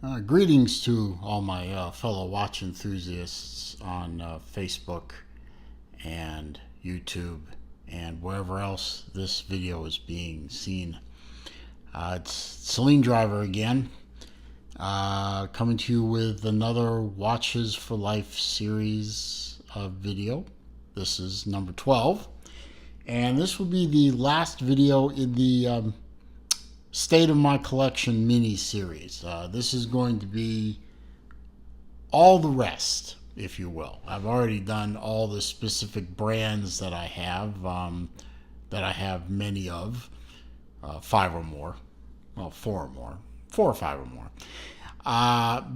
Greetings to all my fellow watch enthusiasts on Facebook and YouTube and wherever else this video is being seen. It's Celine Driver again, coming to you with another Watches for Life series of video. This is number 12, and this will be the last video in the State of My Collection mini series. This is going to be all the rest, if you will. I've already done all the specific brands that I have many of, 5 or more, well, 4 or more, 4 or 5 or more.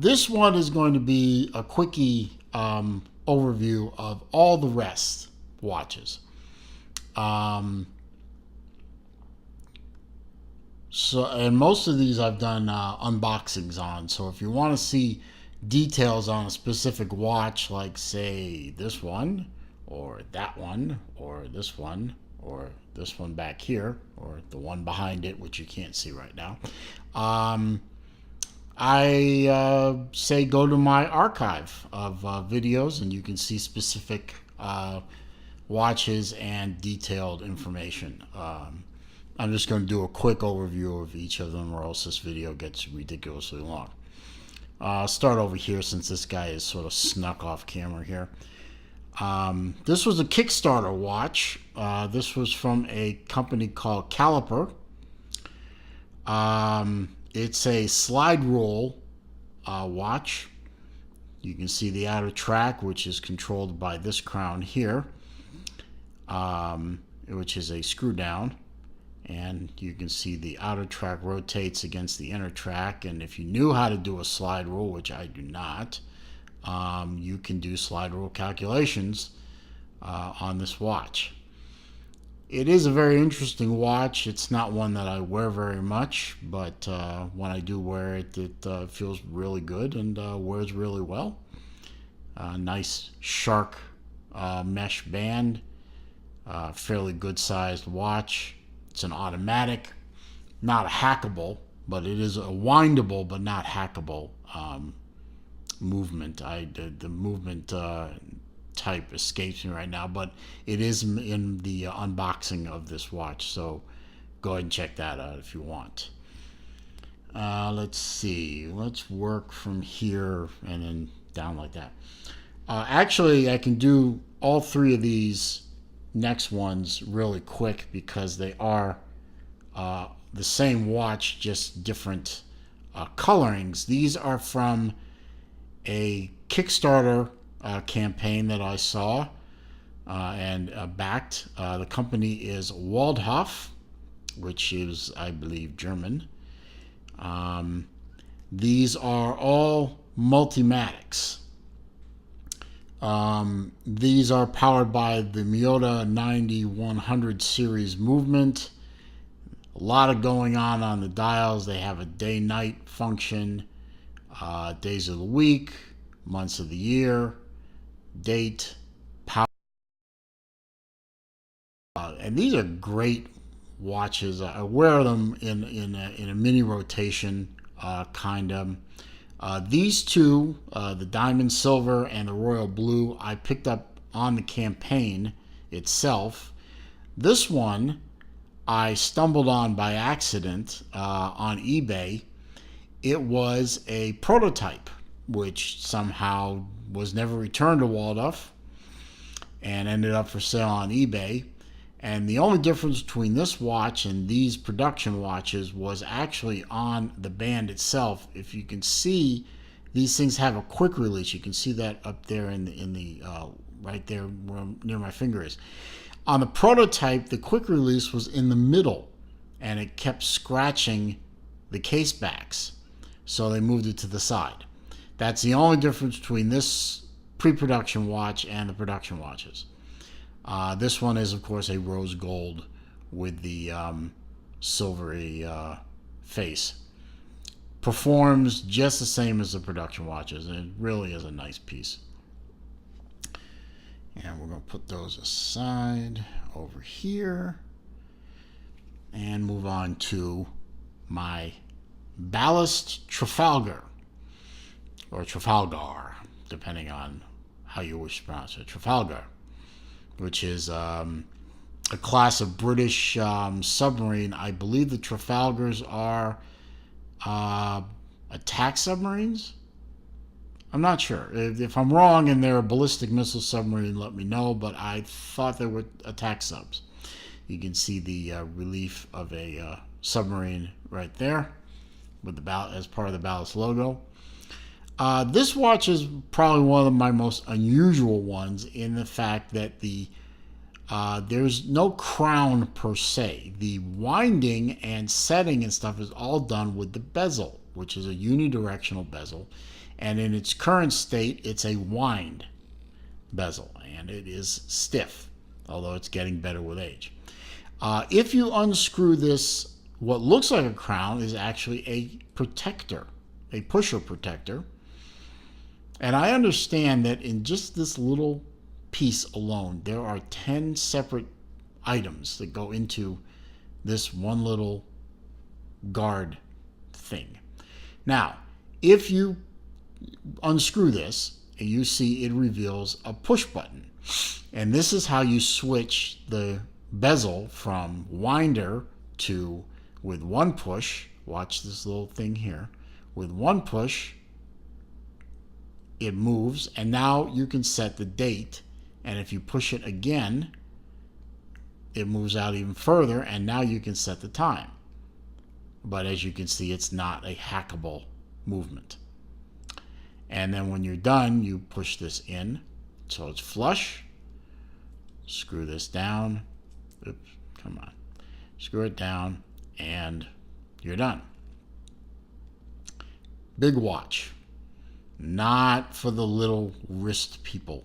This one is going to be a quickie overview of all the rest watches. And most of these I've done unboxings on. So if you want to see details on a specific watch, like say this one, or that one, or this one, or this one back here, or the one behind it, which you can't see right now, I say go to my archive of videos, and you can see specific watches and detailed information. I'm just going to do a quick overview of each of them, or else this video gets ridiculously long. I'll start over here since this guy is sort of snuck off camera here. This was a Kickstarter watch. This was from a company called Caliper. It's a slide rule watch. You can see the outer track, which is controlled by this crown here, which is a screw down. And you can see the outer track rotates against the inner track. And if you knew how to do a slide rule, which I do not, you can do slide rule calculations on this watch. It is a very interesting watch. It's not one that I wear very much, but when I do wear it, it feels really good and wears really well. Nice shark mesh band, fairly good sized watch. It's an automatic, not hackable, but it is a windable but not hackable movement. The movement type escapes me right now, but it is in the unboxing of this watch, so go ahead and check that out if you want. Let's see. Let's work from here and then down like that. Actually, I can do all 3 of these next ones really quick because they are the same watch, just different colorings. These are from a Kickstarter campaign that I saw and backed. The company is Waldhof, which is, I believe, German. These are all multimatics. These are powered by the Miyota 9100 series movement. A lot of going on the dials. They have a day-night function, days of the week, months of the year, date, power. And these are great watches. I wear them in a mini rotation, kind of. These two, the Diamond Silver and the Royal Blue, I picked up on the campaign itself. This one I stumbled on by accident on eBay. It was a prototype, which somehow was never returned to Waldorf and ended up for sale on eBay. And the only difference between this watch and these production watches was actually on the band itself. If you can see, these things have a quick release. You can see that up there in the right there where near my finger is. On the prototype, the quick release was in the middle, and it kept scratching the case backs. So they moved it to the side. That's the only difference between this pre-production watch and the production watches. This one is, of course, a rose gold with the silvery face. Performs just the same as the production watches, and it really is a nice piece. And we're going to put those aside over here and move on to my Ballast Trafalgar. or Trafalgar, depending on how you wish to pronounce it. Trafalgar, which is a class of British submarine. I believe the Trafalgars are attack submarines. I'm not sure. If I'm wrong and they're a ballistic missile submarine, let me know, but I thought they were attack subs. You can see the relief of a submarine right there with the as part of the ballast logo. This watch is probably one of my most unusual ones in the fact that there's no crown per se. The winding and setting and stuff is all done with the bezel, which is a unidirectional bezel. And in its current state, it's a wind bezel, and it is stiff, although it's getting better with age. If you unscrew this, what looks like a crown is actually a protector, a pusher protector. And I understand that in just this little piece alone, there are 10 separate items that go into this one little guard thing. Now, if you unscrew this, and you see it reveals a push button. And this is how you switch the bezel from winder to, with one push, watch this little thing here, with one push, it moves, and now you can set the date, and if you push it again, it moves out even further, and now you can set the time. But as you can see, it's not a hackable movement. And then when you're done, you push this in so it's flush. Screw this down. Oops, come on. Screw it down, and you're done. Big watch. Not for the little wrist people.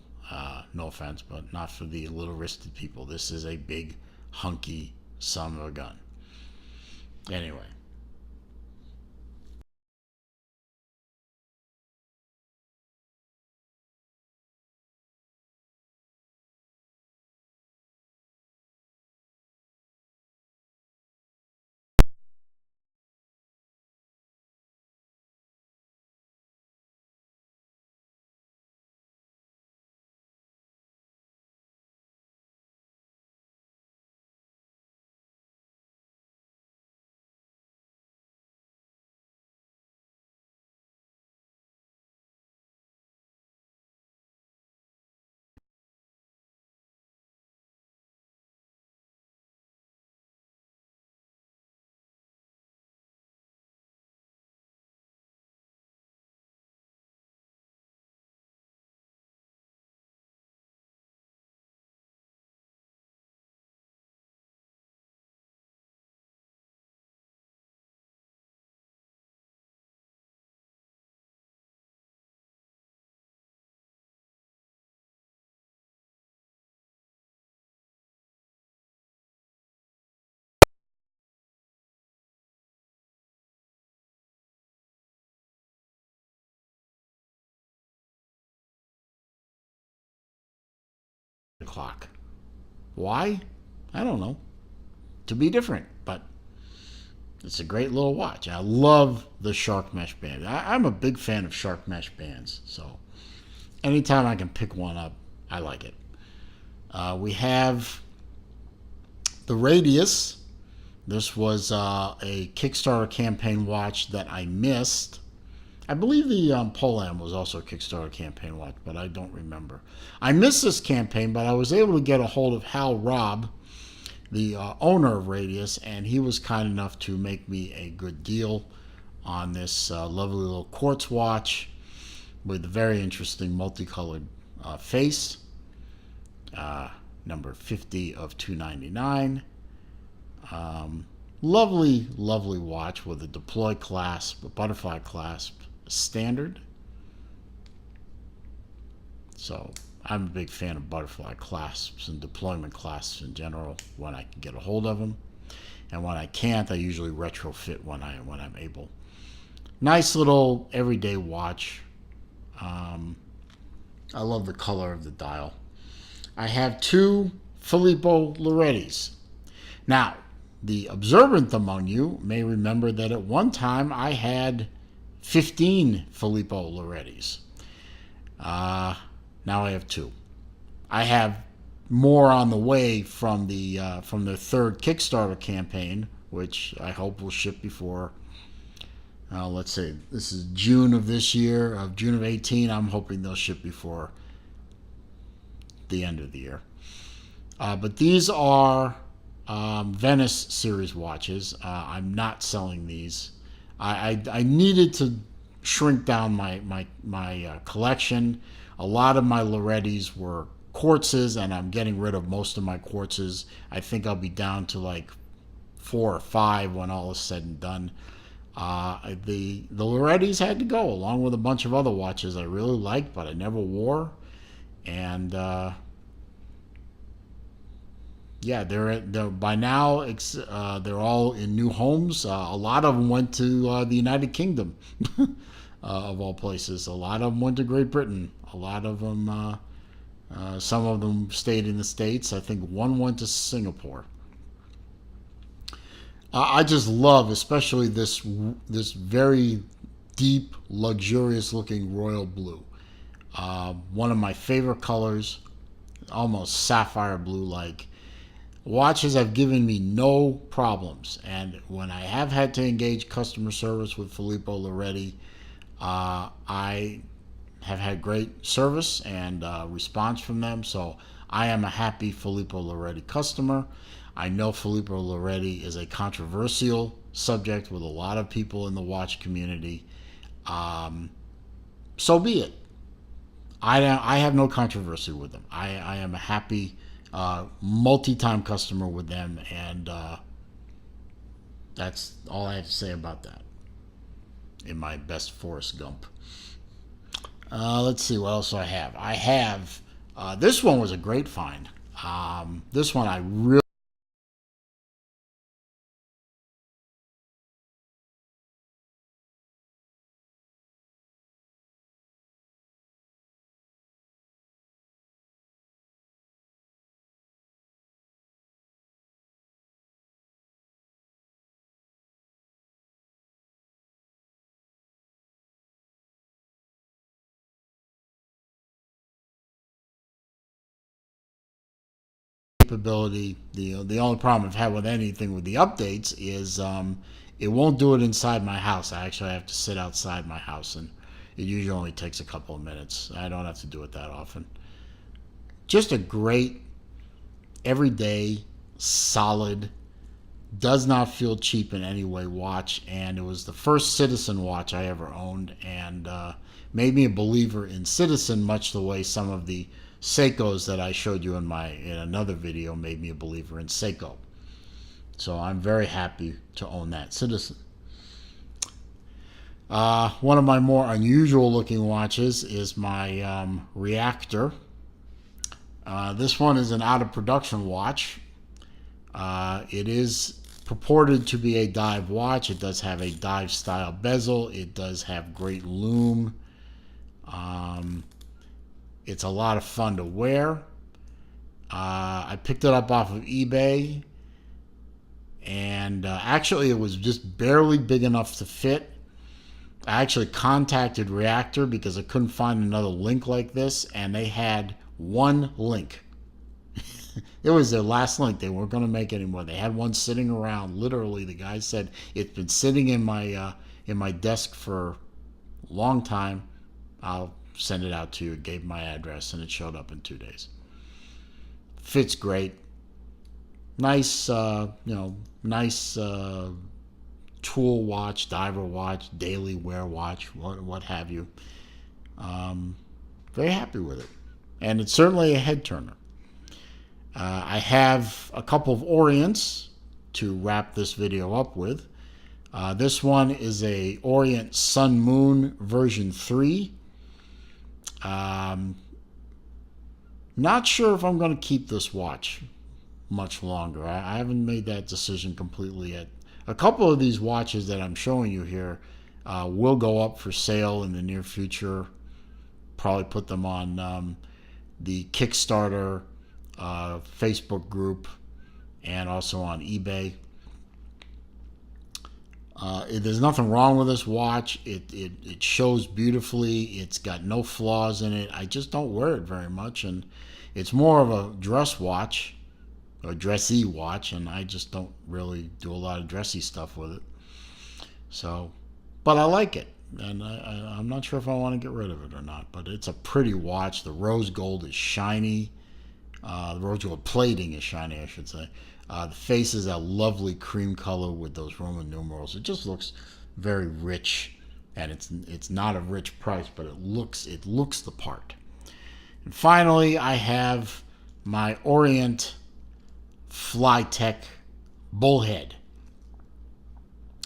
No offense, but not for the little wristed people. This is a big, hunky son of a gun. Anyway. Clock. Why? I don't know. To be different, but it's a great little watch. I love the shark mesh band. I'm a big fan of shark mesh bands, so anytime I can pick one up, I like it. We have the Radius. This was a Kickstarter campaign watch that I missed. I believe the Polam was also a Kickstarter campaign watch, but I don't remember. I missed this campaign, but I was able to get a hold of Hal Robb, the owner of Radius, and he was kind enough to make me a good deal on this lovely little quartz watch with a very interesting multicolored face. Number 50 of 299. Lovely, lovely watch with a deploy clasp, a butterfly clasp, standard. So I'm a big fan of butterfly clasps and deployment clasps in general when I can get a hold of them, and when I can't, I usually retrofit when I'm able. Nice little everyday watch. I love the color of the dial. I have two Filippo Lorettis. Now, the observant among you may remember that at one time I had 15 Filippo Lorettis. Now I have 2. I have more on the way from their third Kickstarter campaign, which I hope will ship before. Let's say this is June of this year, of June of 18. I'm hoping they'll ship before the end of the year. But these are Venice series watches. I'm not selling these. I needed to shrink down my collection. A lot of my Lorettis were quartzes, and I'm getting rid of most of my quartzes. I think I'll be down to like 4 or 5 when all is said and done. The Lorettis had to go, along with a bunch of other watches I really liked, but I never wore. And yeah, they're by now. They're all in new homes. A lot of them went to the United Kingdom, of all places. A lot of them went to Great Britain. A lot of them, some of them stayed in the States. I think one went to Singapore. I just love, especially this very deep, luxurious-looking royal blue. One of my favorite colors, almost sapphire blue-like. Watches have given me no problems, and when I have had to engage customer service with Filippo Loretti, I have had great service and response from them. So I am a happy Filippo Loretti customer. I know Filippo Loretti is a controversial subject with a lot of people in the watch community. So be it. I have no controversy with them. I am a happy multi-time customer with them, and that's all I have to say about that in my best Forrest Gump. Let's see what else I have. I have this one was a great find. This one I really capability. The only problem I've had with anything with the updates is it won't do it inside my house. I actually have to sit outside my house, and it usually only takes a couple of minutes. I don't have to do it that often. Just a great, everyday, solid, does not feel cheap in any way watch, and it was the first Citizen watch I ever owned, and made me a believer in Citizen, much the way some of the Seikos that I showed you in another video made me a believer in Seiko. So I'm very happy to own that Citizen. One of my more unusual looking watches is my Reactor. This one is an out of production watch. It is purported to be a dive watch. It does have a dive style bezel. It does have great lume. It's a lot of fun to wear. I picked it up off of eBay, and actually it was just barely big enough to fit. I actually contacted Reactor because I couldn't find another link like this, and they had one link. It was their last link. They weren't going to make any more. They had one sitting around. Literally, the guy said, it's been sitting in my desk for a long time. I'll send it out to you. It gave my address, and it showed up in 2 days. Fits great. Nice, nice tool watch, diver watch, daily wear watch, what have you. Very happy with it. And it's certainly a head turner. I have a couple of Orients to wrap this video up with. This one is a Orient Sun Moon version 3. Not sure if I'm going to keep this watch much longer. I haven't made that decision completely yet. A couple of these watches that I'm showing you here will go up for sale in the near future. Probably put them on the Kickstarter Facebook group and also on eBay. There's nothing wrong with this watch. It shows beautifully. It's got no flaws in it. I just don't wear it very much, and it's more of a dress watch, or dressy watch, and I just don't really do a lot of dressy stuff with it. So, but I like it, and I'm not sure if I want to get rid of it or not. But it's a pretty watch. The rose gold is shiny. The rose gold plating is shiny, I should say. The face is a lovely cream color with those Roman numerals. It just looks very rich, and it's not a rich price, but it looks the part. And finally, I have my Orient Flytech Bullhead.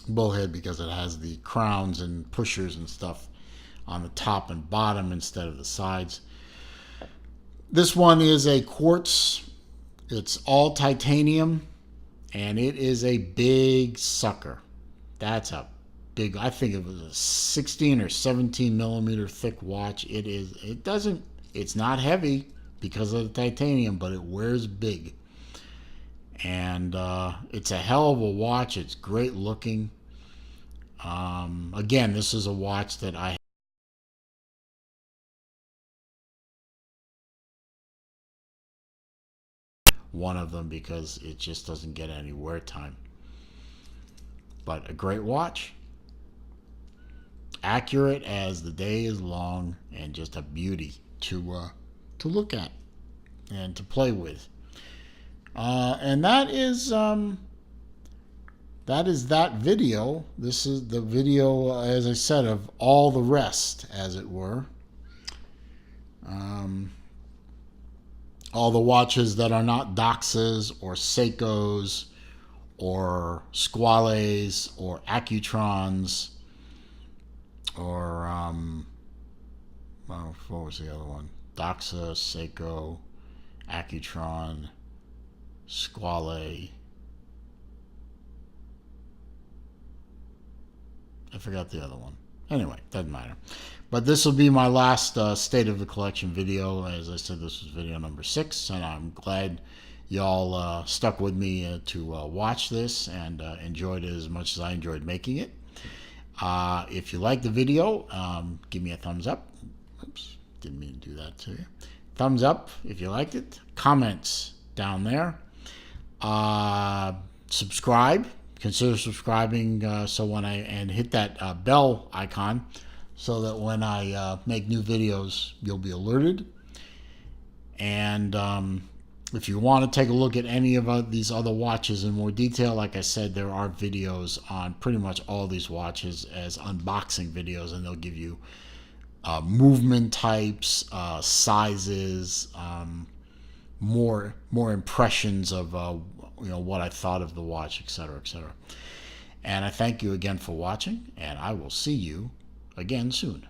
Bullhead because it has the crowns and pushers and stuff on the top and bottom instead of the sides. This one is a quartz. It's all titanium, and it is a big sucker. That's a big, I think it was a 16 or 17 millimeter thick watch. It's not heavy because of the titanium, but it wears big. And it's a hell of a watch. It's great looking. Again, this is a watch that I one of them because it just doesn't get any wear time. But a great watch. Accurate as the day is long, and just a beauty to look at and to play with. And that is that video. This is the video, as I said, of all the rest, as it were. All the watches that are not Doxas or Seikos or Squales or Accutrons or what was the other one? Doxa, Seiko, Accutron, Squale. I forgot the other one. Anyway, doesn't matter. But this will be my last State of the Collection video. As I said, this was video number 6, and I'm glad y'all stuck with me to watch this and enjoyed it as much as I enjoyed making it. If you like the video, give me a thumbs up. Oops, didn't mean to do that to you. Thumbs up if you liked it. Comments down there. Subscribe. Consider subscribing and hit that bell icon so that when I make new videos, you'll be alerted. And if you want to take a look at any of these other watches in more detail, like I said, there are videos on pretty much all these watches as unboxing videos, and they'll give you movement types, sizes, more impressions of what I thought of the watch, etc., etc. And I thank you again for watching, and I will see you again soon.